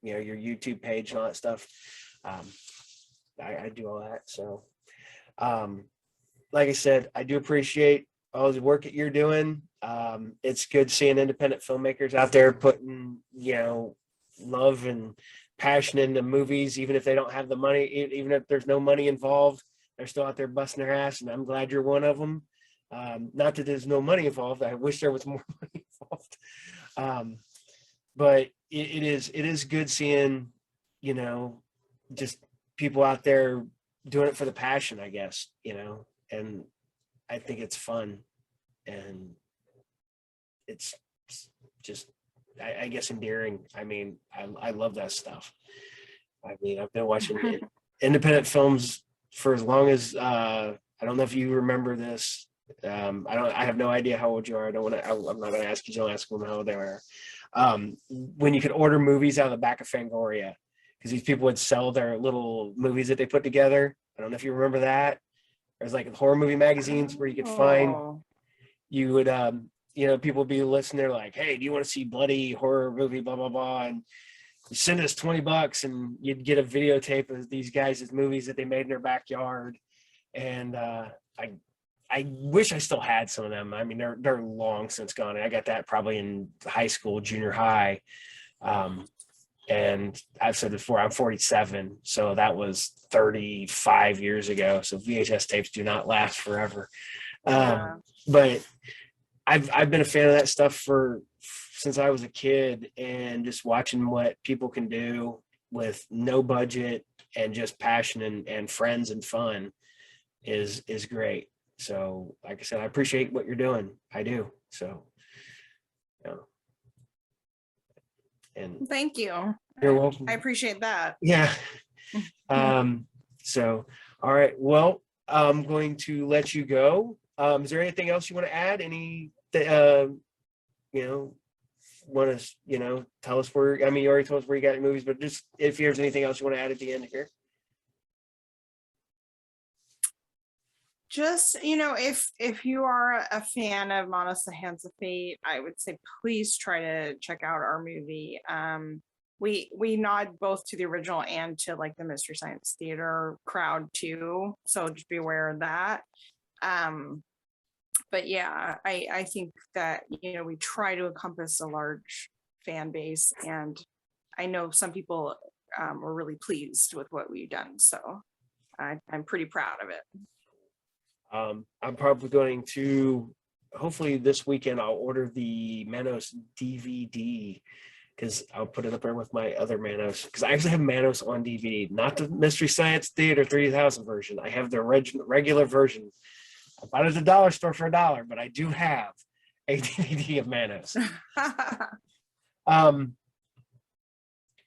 YouTube page and all that stuff. I do all that. So like I said, I do appreciate all the work that you're doing. It's good seeing independent filmmakers out there putting, love and passion into movies, even if they don't have the money, even if there's no money involved, they're still out there busting their ass, and I'm glad you're one of them. Not that there's no money involved. I wish there was more money involved. But it is good seeing, just people out there doing it for the passion, I guess, and I think it's fun, and it's just, I guess, endearing. I mean, I love that stuff. I mean, I've been watching independent films for as long as, I don't know if you remember this. I have no idea how old you are. I'm not going to ask you. Don't ask them how old they are. When you could order movies out of the back of Fangoria, because these people would sell their little movies that they put together. I don't know if you remember that. There's like horror movie magazines where you could find, you would, people would be listening. They're like, hey, do you want to see bloody horror movie, blah, blah, blah. And you send us $20 and you'd get a videotape of these guys' movies that they made in their backyard. And I wish I still had some of them. I mean, they're long since gone. I got that probably in high school, junior high. And I've said before, I'm 47. So that was 35 years ago. So VHS tapes do not last forever. But I've been a fan of that stuff since I was a kid, and just watching what people can do with no budget and just passion and friends and fun is great. So like I said, I appreciate what you're doing. I do. So, and thank you. You're welcome. I appreciate that. Yeah. So, all right. Well, I'm going to let you go. Is there anything else you want to add? Want to, tell us where, I mean, you already told us where you got your movies, but just if there's anything else you want to add at the end here. Just, if you are a fan of Manos the Hands of Fate, I would say please try to check out our movie. We nod both to the original and to like the Mystery Science Theater crowd too, so just be aware of that. But yeah, I think that we try to encompass a large fan base, and I know some people were really pleased with what we've done, so I'm pretty proud of it. I'm probably going to, hopefully this weekend, I'll order the Manos DVD, because I'll put it up there with my other Manos, because I actually have Manos on DVD, not the Mystery Science Theater 3000 version. I have the regular version. I bought it at the dollar store for $1, but I do have a DVD of Manos. What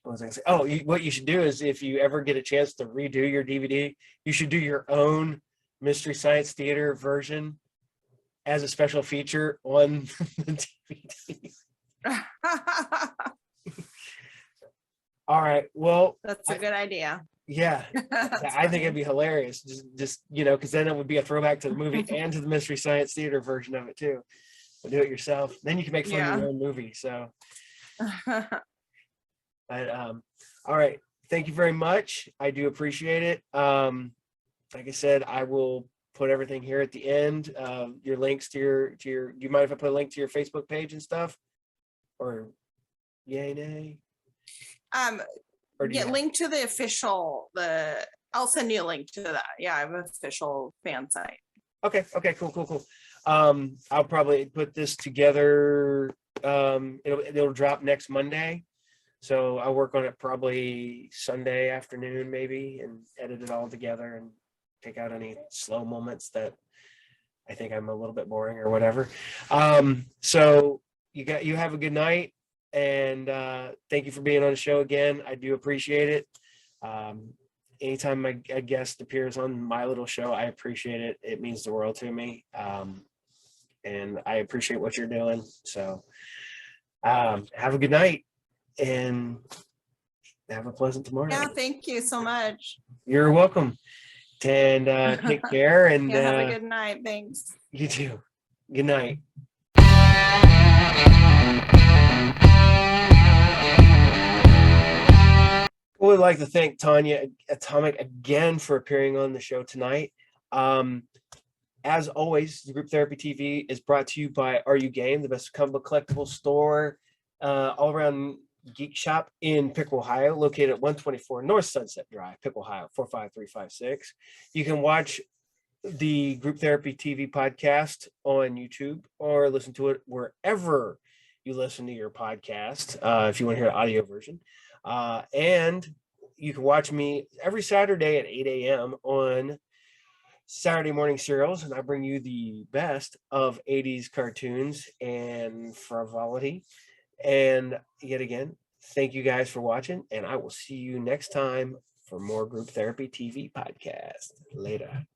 was I gonna say? Oh, what you should do is, if you ever get a chance to redo your DVD, you should do your own Mystery Science Theater version as a special feature on the DVD. All right. Well, that's a good idea. Yeah, I think it'd be hilarious. Just because then it would be a throwback to the movie and to the Mystery Science Theater version of it too. do it yourself. Then you can make fun of Yeah. your own movie. So, but all right. Thank you very much. I do appreciate it. Like I said, I will put everything here at the end. Your links to your. Do you mind if I put a link to your Facebook page and stuff? Or yay, nay? Or do you Yeah, have- link to the official, I'll send you a link to that. Yeah, I have an official fan site. Okay, cool. I'll probably put this together. It'll drop next Monday. So I'll work on it probably Sunday afternoon, maybe, and edit it all together and take out any slow moments that I think I'm a little bit boring or whatever. So you have a good night, and thank you for being on the show again. I do appreciate it. Anytime a guest appears on my little show, I appreciate it. It means the world to me. And I appreciate what you're doing. So have a good night and have a pleasant tomorrow. Yeah, thank you so much. You're welcome. And take care. And Yeah, have a good night. Thanks. You too. Good night. I would like to thank Tonjia Atomic again for appearing on the show tonight. As always, the Group Therapy TV is brought to you by Are You Game, the best comic book collectible store all around geek shop in Pickle, Ohio, located at 124 North Sunset Drive, Pickle, Ohio, 45356. You can watch the Group Therapy TV podcast on YouTube or listen to it wherever you listen to your podcast if you want to hear the audio version. And you can watch me every Saturday at 8 a.m. on Saturday Morning Serials, and I bring you the best of 80s cartoons and frivolity. And yet again, thank you guys for watching, and I will see you next time for more Group Therapy TV podcast. Later.